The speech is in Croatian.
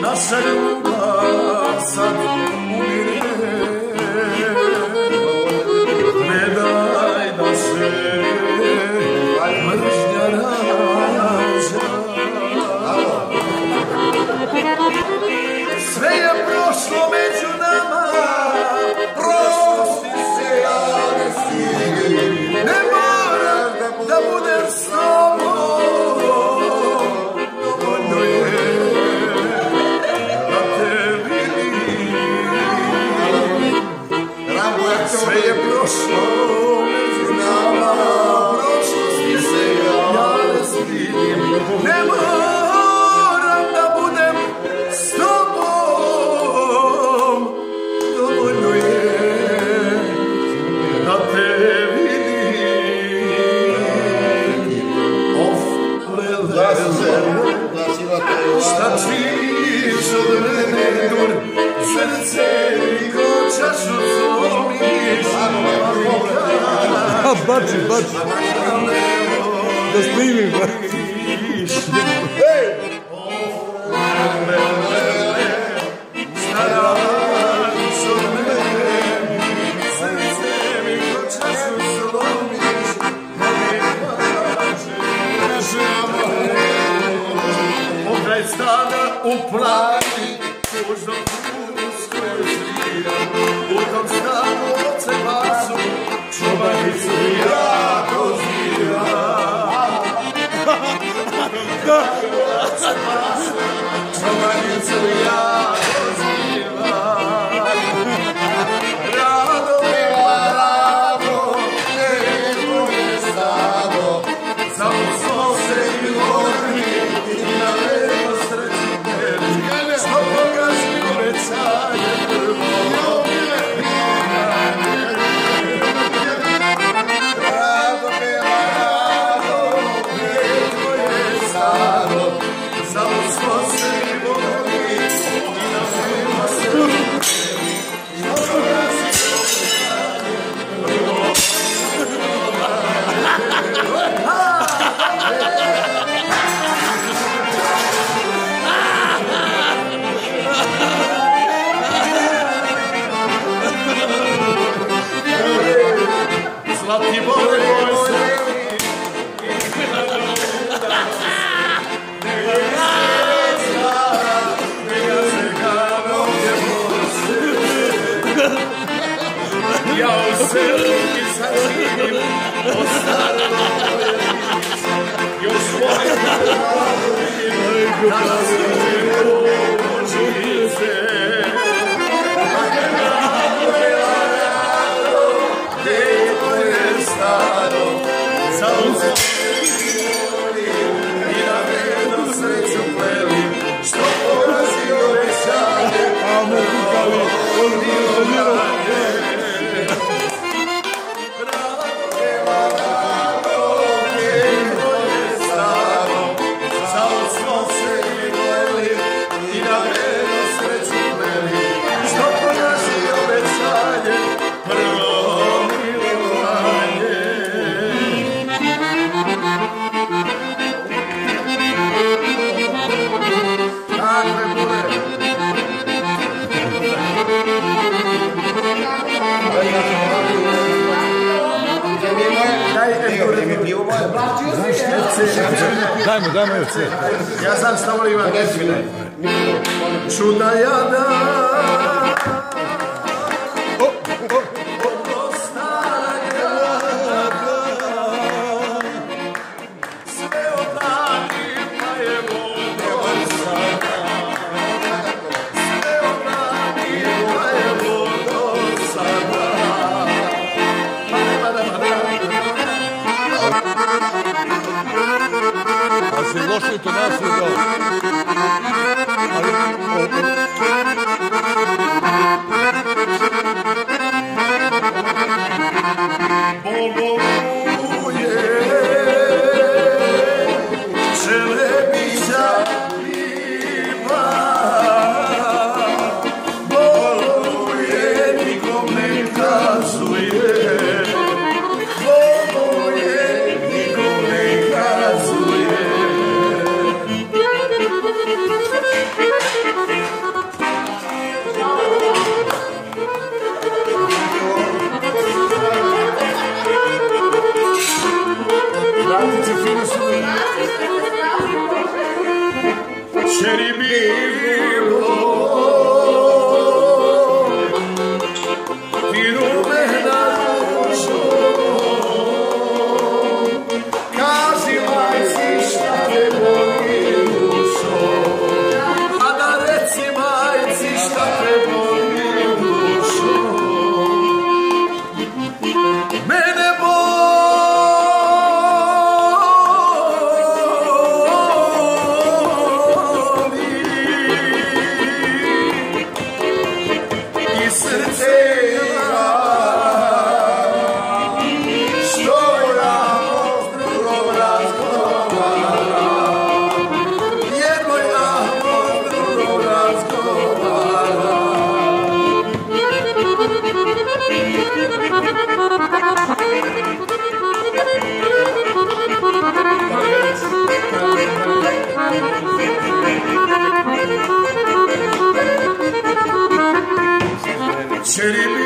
naša ljubav sad umire. Ne daj da se mržnja rađa. Sve je prošlo među nama, prošlosti se ja ne stidim. Ne moram da budem s tobom, dovoljno je da te vidim. Sve je prošlo među nama, prošlosti se ja ne stidim. Ne moram da budem s tobom, dovoljno je da te vidim. Of, lele, šta činiš od mene dur, srce mi ko čašu zlomiš. Baci, baci. Da snimim, baci. Šta radiš od mene, srce mi ko čašu zlomiš. Pokraj stada u plani, tužno uskoj sviram. U tom stanu oce pasu, čuvanicu jako zviram. Oce pasu, čuvanicu jako zviram. Rado mila, rado, neko je stado, samo smo se ljubili i na vero sreću bili. Što pokaži obećanje prvo. Rado mila, rado, neko je stado, samo smo se ljubili i na vero sreću bili. Što pokaži obećanje prvo. Zlatibore moj sretni, neka se kanovje poste. Ja u selki sačinim o staroj lici, još moje radim, danas je žice. Samo smo ljubili i na vjernu sreću pleli, što porazi obećanje, prvo milanje. Rado nema rado, neko je staro, samo smo se ljubili i na vjernu sreću pleli, što porazi obećanje, prvo milanje. Dajmo još sve. Ja sam šta volim vam reći. Čuda jada. Sve odlani pa je vodo sada. Sve odlani pa je vodo sada. A si lošu intonaciju dao. Boluje Čelebića lipa, boluje nikom ne kazuje, boluje nikom ne kazuje. City